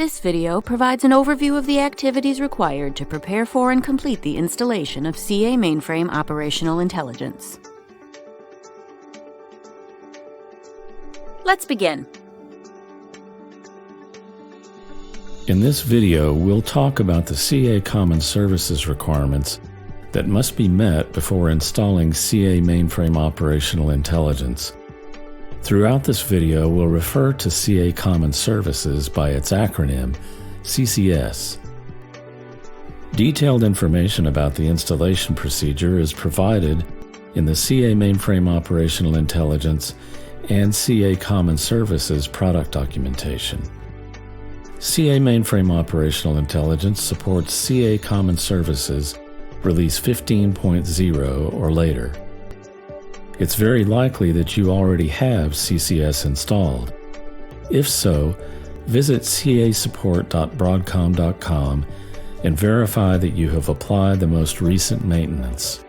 This video provides an overview of the activities required to prepare for and complete the installation of CA Mainframe Operational Intelligence. Let's begin. In this video, we'll talk about the CA Common Services requirements that must be met before installing CA Mainframe Operational Intelligence. Throughout this video, we'll refer to CA Common Services by its acronym, CCS. Detailed information about the installation procedure is provided in the CA Mainframe Operational Intelligence and CA Common Services product documentation. CA Mainframe Operational Intelligence supports CA Common Services Release 15.0 or later. It's very likely that you already have CCS installed. If so, visit casupport.broadcom.com and verify that you have applied the most recent maintenance.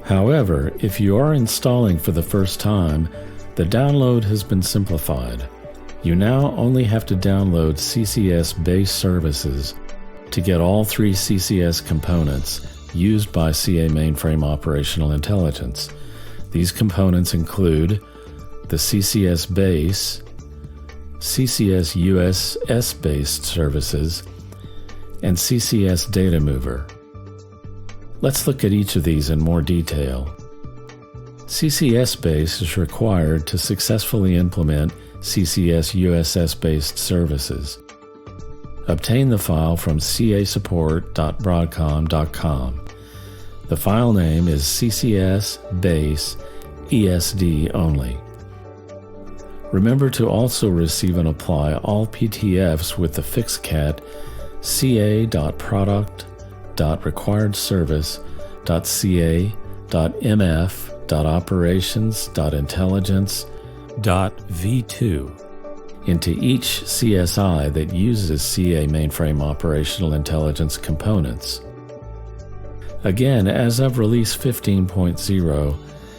However, if you are installing for the first time, the download has been simplified. You now only have to download CCS-Based services to get all three CCS components used by CA Mainframe Operational Intelligence. These components include the CCS-Base, CCS USS-Based services, and CCS Data Mover. Let's look at each of these in more detail. CCS-Base is required to successfully implement CCS USS-Based services. Obtain the file from casupport.broadcom.com. The file name is CCS-Base ESD only. Remember to also receive and apply all PTFs with the fixcat ca.product.requiredservice.ca.operations.intelligence.v2 into each CSI that uses CA Mainframe Operational Intelligence components. Again, as of Release 15.0,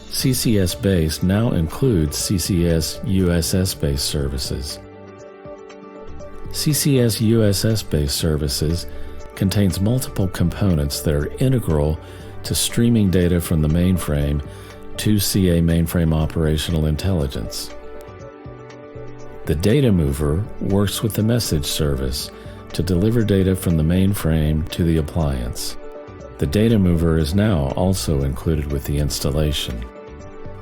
CCS-Based now includes CCS USS-Based services. CCS USS-Based services contains multiple components that are integral to streaming data from the mainframe to CA Mainframe Operational Intelligence. The Data Mover works with the message service to deliver data from the mainframe to the appliance. The Data Mover is now also included with the installation.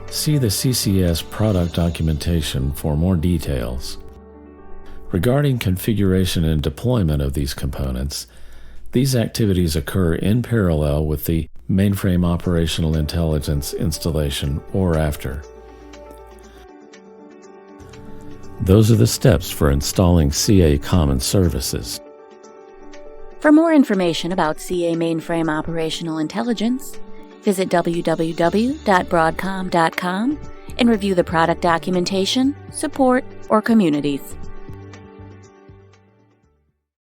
See the CCS product documentation for more details. Regarding configuration and deployment of these components, these activities occur in parallel with the Mainframe Operational Intelligence installation or after. Those are the steps for installing CA Common Services. For more information about CA Mainframe Operational Intelligence, visit www.broadcom.com and review the product documentation, support, or communities.